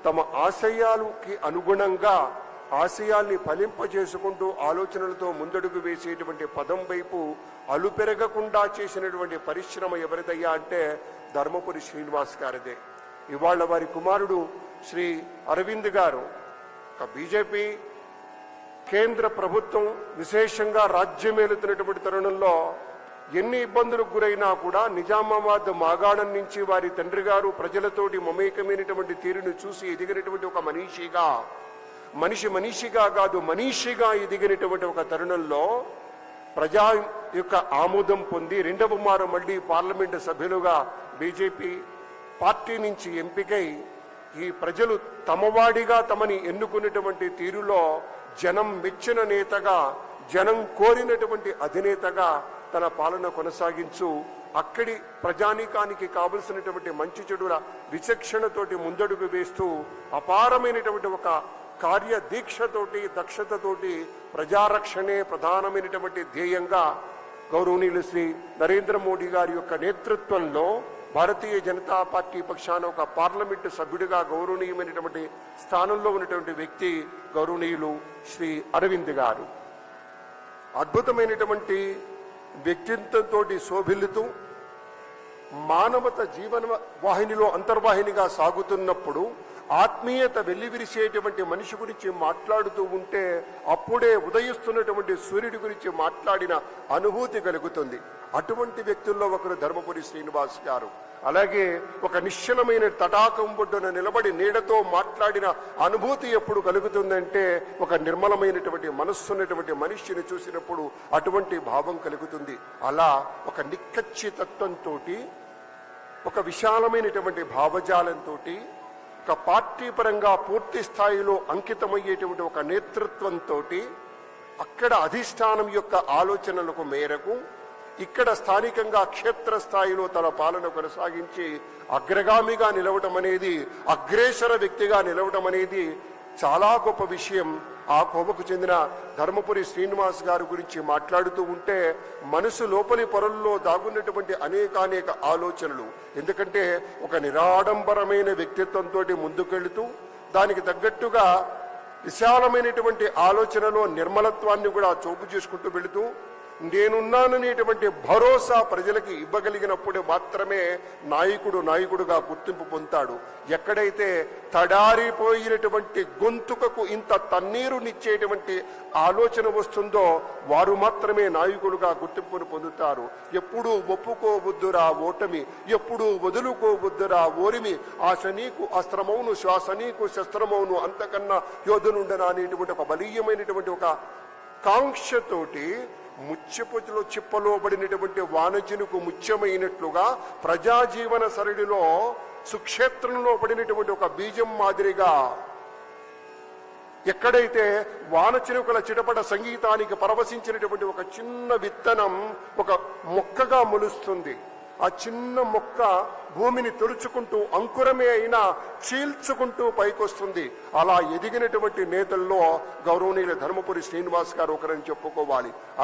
తమ ఆశయాలకి అనుగుణంగా ఆశయాల్ని ఫలింపజేసుకుంటూ ఆలోచనలతో ముందడుగు వేసేటువంటి పదం వైపు అలుపెరగకుండా చేసినటువంటి పరిశ్రమ ఎవరిదయ్యా అంటే ధర్మపురి శ్రీనివాస్ గారిదే. ఇవాళ వారి కుమారుడు శ్రీ అరవింద్ గారు బీజేపీ కేంద్ర ప్రభుత్వం విశేషంగా రాజ్యమేలుతున్నటువంటి తరుణంలో ఎన్ని ఇబ్బందులకు గురైనా కూడా నిజామాబాద్ మాగాణం నుంచి వారి తండ్రి గారు ప్రజలతోటి మమేకమైనటువంటి తీరును చూసి ఎదిగినటువంటి ఒక మనిషిగా కాదు మనీషిగా ఎదిగినటువంటి ఒక తరుణంలో ప్రజా యొక్క ఆమోదం పొంది రెండవ మారు మళ్ళీ పార్లమెంటు సభ్యులుగా బీజేపీ పార్టీ నుంచి ఎంపికై ఈ ప్రజలు తమవాడిగా తమని ఎన్నుకున్నటువంటి తీరులో జనం మెచ్చిన నేతగా, జనం కోరినటువంటి అధినేతగా తన పాలన కొనసాగించు అక్కడి ప్రజానీకానికి కావలసినటువంటి మంచి చెడుల విచక్షణతోటి ముందడుగు వేస్తూ అపారమైనటువంటి ఒక కార్యదీక్షతోటి దక్షతతోటి ప్రజారక్షణే ప్రధానమైనటువంటి ధ్యేయంగా గౌరవనీయులు శ్రీ నరేంద్ర మోడీ గారి యొక్క నేతృత్వంలో భారతీయ జనతా పార్టీ పక్షాన ఒక పార్లమెంటు సభ్యుడిగా గౌరవనీయమైనటువంటి స్థానంలో ఉన్నటువంటి వ్యక్తి గౌరవనీయులు శ్రీ అరవింద్ గారు. అద్భుతమైనటువంటి వ్యక్తిత్వంతో శోభిల్లుతూ మానవత జీవన వాహినిలో అంతర్వాహినిగా సాగుతున్నప్పుడు ఆత్మీయత వెల్లివిరిసేటువంటి మనిషి గురించి మాట్లాడుతూ ఉంటే అప్పుడే ఉదయిస్తున్నటువంటి సూర్యుడి గురించి మాట్లాడిన అనుభూతి కలుగుతుంది. అటువంటి వ్యక్తుల్లో ఒకరు ధర్మపురి శ్రీనివాస్ గారు. అలాగే ఒక నిశ్చలమైన తటాకం ఒడ్డున నిలబడి నీడతో మాట్లాడిన అనుభూతి ఎప్పుడు కలుగుతుందంటే ఒక నిర్మలమైనటువంటి మనస్సున్నటువంటి మనిషిని చూసినప్పుడు అటువంటి భావం కలుగుతుంది. అలా ఒక నిక్కచ్చితత్వంతో, ఒక విశాలమైనటువంటి భావజాలంతో, ఒక పార్టీ పరంగా పూర్తి స్థాయిలో అంకితమయ్యేటువంటి ఒక నేతృత్వంతో అక్కడ అధిష్టానం యొక్క ఆలోచనలకు మేరకు ఇక్కడ స్థానికంగా క్షేత్రస్థాయిలో తన పాలన కొనసాగించి అగ్రగామిగా నిలవటం అనేది, అగ్రేసర వ్యక్తిగా నిలవటం అనేది చాలా గొప్ప విషయం. ఆ కోవకు చెందిన ధర్మపురి శ్రీనివాస్ గారి గురించి మాట్లాడుతూ ఉంటే మనసు లోపలి పొరల్లో దాగున్నటువంటి అనేకానేక ఆలోచనలు, ఎందుకంటే ఒక నిరాడంబరమైన వ్యక్తిత్వంతో ముందుకెళ్తూ దానికి తగ్గట్టుగా విశాలమైనటువంటి ఆలోచనలో నిర్మలత్వాన్ని కూడా చోపు చేసుకుంటూ వెళుతూ నేనున్నాననేటువంటి భరోసా ప్రజలకి ఇవ్వగలిగినప్పుడు మాత్రమే నాయకుడుగా గుర్తింపు పొందుతాడు. ఎక్కడైతే తడారిపోయినటువంటి గొంతుకకు ఇంత తన్నీరునిచ్చేటువంటి ఆలోచన వస్తుందో వారు మాత్రమే నాయకులుగా గుర్తింపును పొందుతారు. ఎప్పుడూ ఒప్పుకోవద్దురా ఓటమి, ఎప్పుడూ వదులుకోవద్దురా ఓరిమి, ఆశ నీకు అస్త్రమౌను శ్వాస నీకు శస్త్రమౌను అంతకన్నా యోధనుండనా అనేటువంటి ఒక బలీయమైనటువంటి ఒక కాంక్షతోటి ముత్యపులో చిప్పలో పడినటువంటి వానజనుకు ముత్యమైనట్లుగా ప్రజాజీవన సరళిలో సుక్షేత్రంలో పడినటువంటి ఒక బీజం మాదిరిగా ఎక్కడైతే వానచినుకుల చిటపట సంగీతానికి పరవశించినటువంటి ఒక చిన్న విత్తనం ఒక మొక్కగా మొలుస్తుంది. ఆ చిన్న మొక్క భూమిని తుడుచుకుంటూ అంకురమే అయినా చీల్చుకుంటూ పైకొస్తుంది. అలా ఎదిగినటువంటి నేతల్లో గౌరవనీయుల ధర్మపురి శ్రీనివాస్ గారు ఒకరని చెప్పుకోవాలి.